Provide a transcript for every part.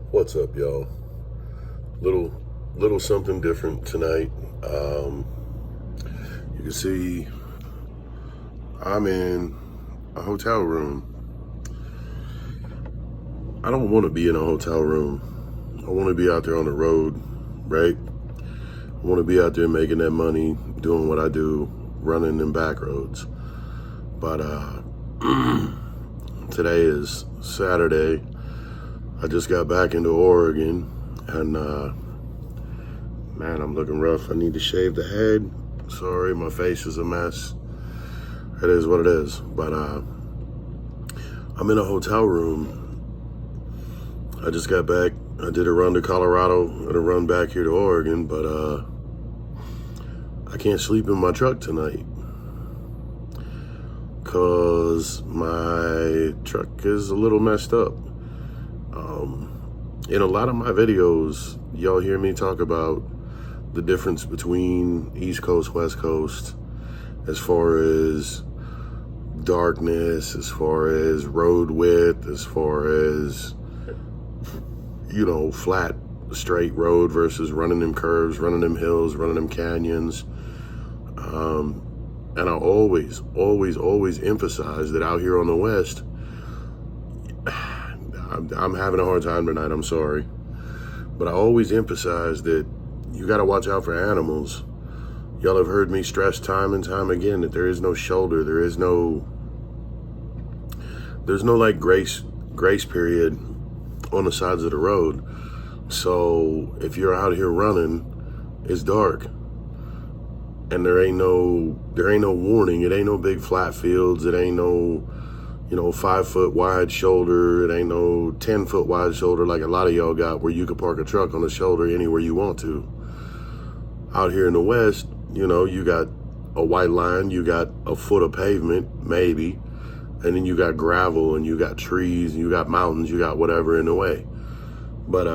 What's up, y'all? Little little something different tonight. You can see I'm in a hotel room. I don't want to be in a hotel room. I want to be out there on the road, right? I want to be out there making that money, doing what I do, running in back roads. But today is Saturday. I just got back into Oregon, and man, I'm looking rough. I need to shave the head. Sorry, my face is a mess. It is what it is. But I'm in a hotel room. I just got back. I did a run to Colorado and a run back here to Oregon, but I can't sleep in my truck tonight because my truck is a little messed up. In a lot of my videos, y'all hear me talk about the difference between East Coast, West Coast, as far as darkness, as far as road width, as far as, flat, straight road versus running them curves, running them hills, running them canyons. And I always emphasize that out here on the West, I'm having a hard time tonight, I'm sorry. But I always emphasize that you got to watch out for animals. Y'all have heard me stress time and time again that there is no shoulder. There's no like grace period on the sides of the road. So if you're out here running, it's dark. And there ain't no warning. It ain't no big flat fields. It ain't no 5 foot wide shoulder. It ain't no 10 foot wide shoulder like a lot of y'all got where you could park a truck on the shoulder anywhere you want to. Out here in the West, you got a white line, you got a foot of pavement, maybe, and then you got gravel and you got trees and you got mountains, you got whatever in the way. But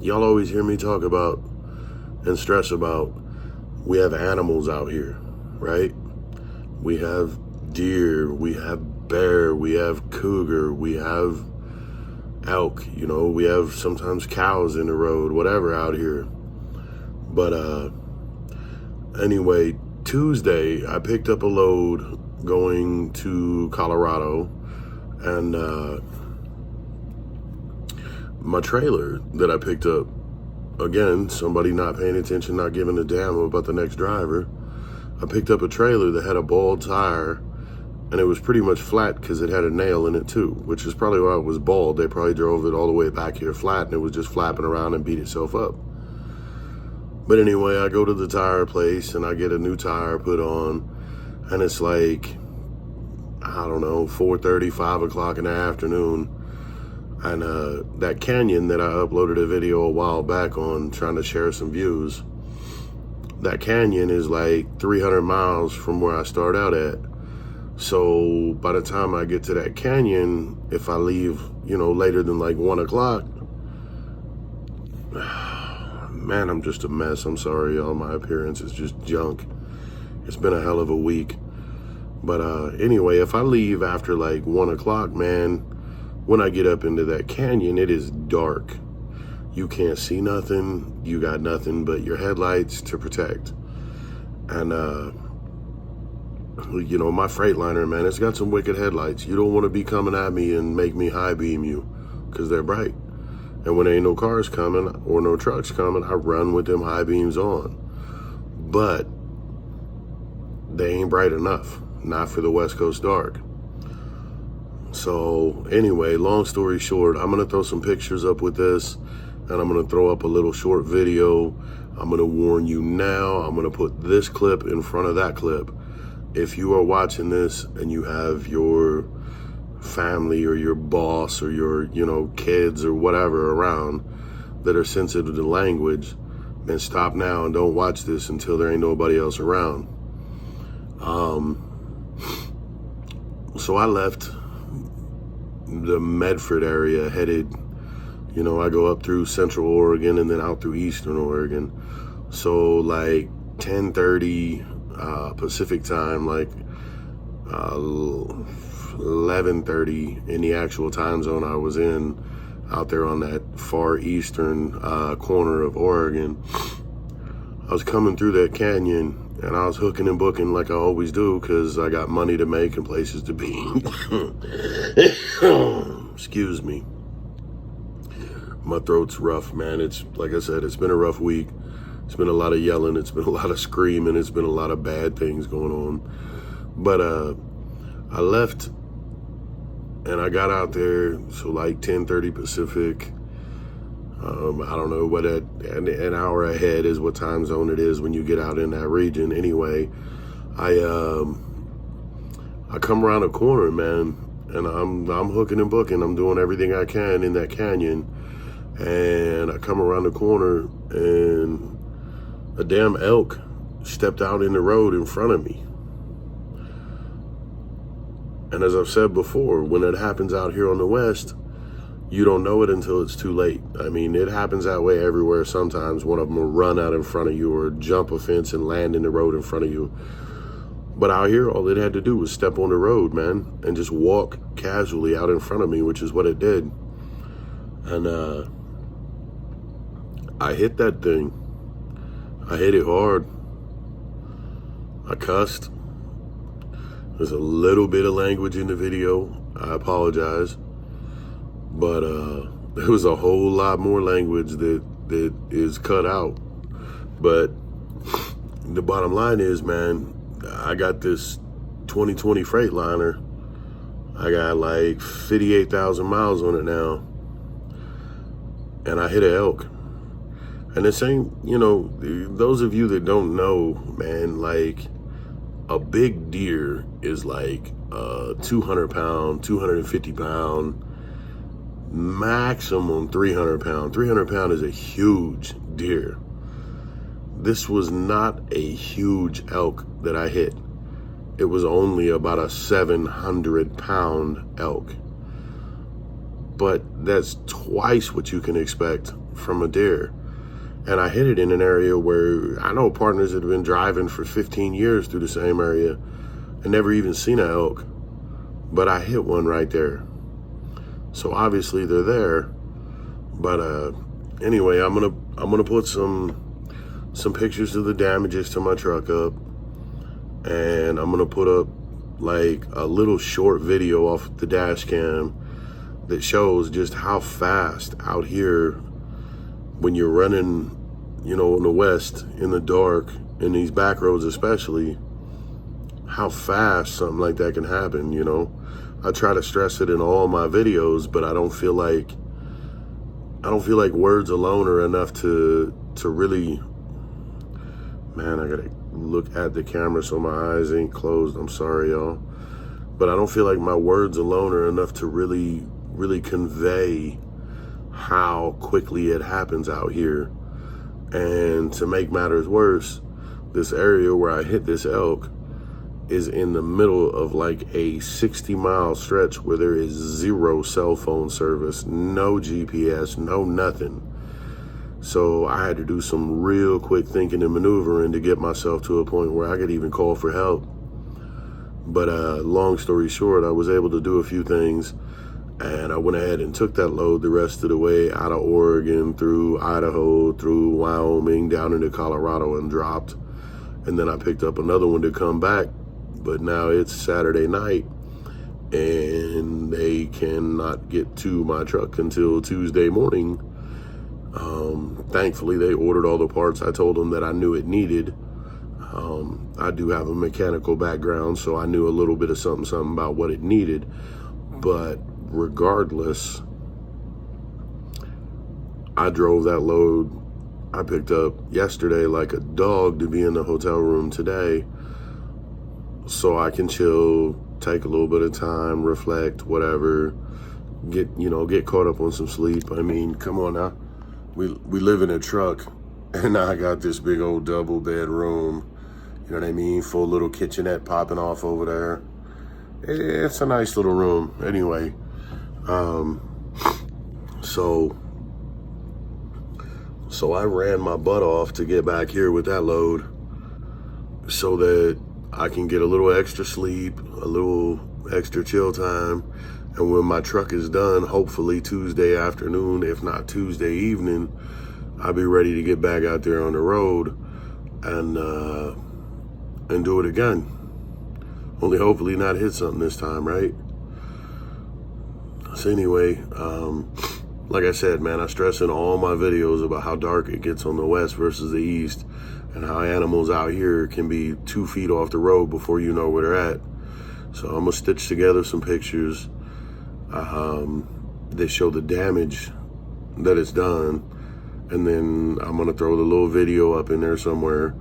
y'all always hear me talk about and stress about we have animals out here, right? We have deer, we have bear, we have cougar, we have elk, we have sometimes cows in the road, whatever out here. But anyway, Tuesday I picked up a load going to Colorado, and my trailer that I picked up, again, somebody not paying attention, not giving a damn about the next driver. I picked up a trailer that had a bald tire, and it was pretty much flat because it had a nail in it too, which is probably why it was bald. They probably drove it all the way back here flat, and it was just flapping around and beat itself up. But anyway, I go to the tire place, and I get a new tire put on, and it's like, I don't know, 4:30, 5 o'clock in the afternoon. And that canyon that I uploaded a video a while back on trying to share some views, that canyon is like 300 miles from where I start out at. So by the time I get to that canyon, if I leave, later than like 1 o'clock, man, I'm just a mess. I'm sorry, y'all. My appearance is just junk. It's been a hell of a week. But anyway, if I leave after like 1 o'clock, man, when I get up into that canyon, it is dark. You can't see nothing. You got nothing but your headlights to protect. And, my Freightliner, man, it's got some wicked headlights. You don't want to be coming at me and make me high beam you because they're bright. And when there ain't no cars coming or no trucks coming, I run with them high beams on. But they ain't bright enough. Not for the West Coast dark. So anyway, long story short, I'm going to throw some pictures up with this, and I'm going to throw up a little short video. I'm going to warn you now. I'm going to put this clip in front of that clip. If you are watching this and you have your family or your boss or your, kids or whatever around that are sensitive to language, then stop now and don't watch this until there ain't nobody else around. So I left the Medford area, headed, I go up through Central Oregon and then out through Eastern Oregon. So like 10:30 Pacific time, like 11:30 in the actual time zone I was in, out there on that far eastern corner of Oregon. I was coming through that canyon and I was hooking and booking like I always do because I got money to make and places to be. Excuse me. My throat's rough, man. It's, like I said, it's been a rough week. It's been a lot of yelling. It's been a lot of screaming. It's been a lot of bad things going on. But I left and I got out there, so like 10:30 Pacific. I don't know what an hour ahead is, what time zone it is when you get out in that region. Anyway, I come around a corner, man, and I'm hooking and booking. I'm doing everything I can in that canyon, and I come around the corner, and a damn elk stepped out in the road in front of me. And as I've said before, when it happens out here on the West, you don't know it until it's too late. I mean, it happens that way everywhere. Sometimes one of them will run out in front of you or jump a fence and land in the road in front of you. But out here, all it had to do was step on the road, man, and just walk casually out in front of me, which is what it did. And I hit that thing. I hit it hard. I cussed. There's a little bit of language in the video. I apologize. But there was a whole lot more language that is cut out. But the bottom line is, man, I got this 2020 Freightliner. I got like 58,000 miles on it now. And I hit an elk. And the same, you know, those of you that don't know, man, like a big deer is like 200 pound, 250 pound, maximum 300 pound. 300 pound is a huge deer. This was not a huge elk that I hit. It was only about a 700 pound elk. But that's twice what you can expect from a deer. And I hit it in an area where I know partners that have been driving for 15 years through the same area and never even seen an elk. But I hit one right there. So obviously they're there. But anyway, I'm gonna put some pictures of the damages to my truck up, and I'm gonna put up like a little short video off the dash cam that shows just how fast out here when you're running, you know, in the West, in the dark, in these back roads especially, how fast something like that can happen, you know. I try to stress it in all my videos, but I don't feel like words alone are enough to really, man, I gotta look at the camera so my eyes ain't closed. I'm sorry, y'all. But I don't feel like my words alone are enough to really convey how quickly it happens out here. And to make matters worse, this area where I hit this elk is in the middle of like a 60-mile stretch where there is zero cell phone service, no GPS, no nothing. So I had to do some real quick thinking and maneuvering to get myself to a point where I could even call for help. But long story short, I was able to do a few things, and I went ahead and took that load the rest of the way out of Oregon, through Idaho, through Wyoming, down into Colorado, and dropped. And then I picked up another one to come back. But now it's Saturday night, and they cannot get to my truck until Tuesday morning. Thankfully, they ordered all the parts I told them that I knew it needed. I do have a mechanical background, so I knew a little bit of something about what it needed. But regardless, I drove that load I picked up yesterday like a dog to be in the hotel room today, so I can chill, take a little bit of time, reflect, whatever, get caught up on some sleep. I mean, come on now. We live in a truck, and I got this big old double bedroom, you know what I mean? Full little kitchenette popping off over there. It's a nice little room. Anyway, so I ran my butt off to get back here with that load so that I can get a little extra sleep, a little extra chill time, And when my truck is done, hopefully Tuesday afternoon, if not Tuesday evening, I'll be ready to get back out there on the road and do it again. Only hopefully not hit something this time, right? So anyway, like I said, man, I stress in all my videos about how dark it gets on the west versus the east, and how animals out here can be 2 feet off the road before you know where they're at. So I'm gonna stitch together some pictures. They show the damage that it's done, and then I'm gonna throw the little video up in there somewhere.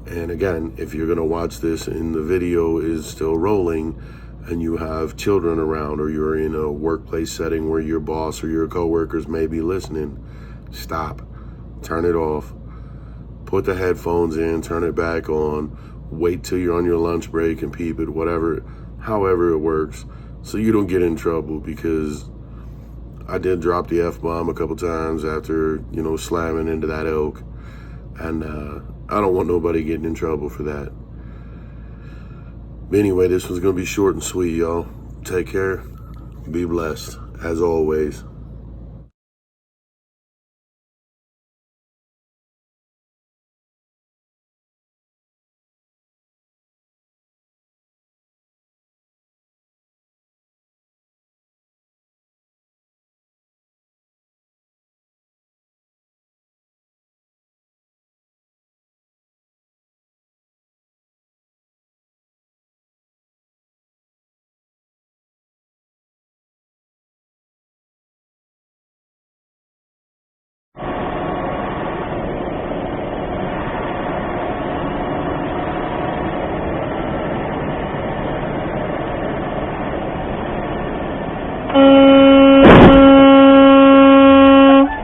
And again, if you're gonna watch this and the video is still rolling and you have children around, or you're in a workplace setting where your boss or your coworkers may be listening, stop, turn it off, put the headphones in, turn it back on, wait till you're on your lunch break and peep it, whatever, however it works, so you don't get in trouble. Because I did drop the F-bomb a couple times after, slamming into that elk, and I don't want nobody getting in trouble for that. But anyway, this one's gonna be short and sweet, y'all. Take care, be blessed, as always.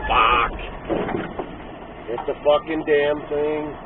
Fuck. It's the fucking damn thing.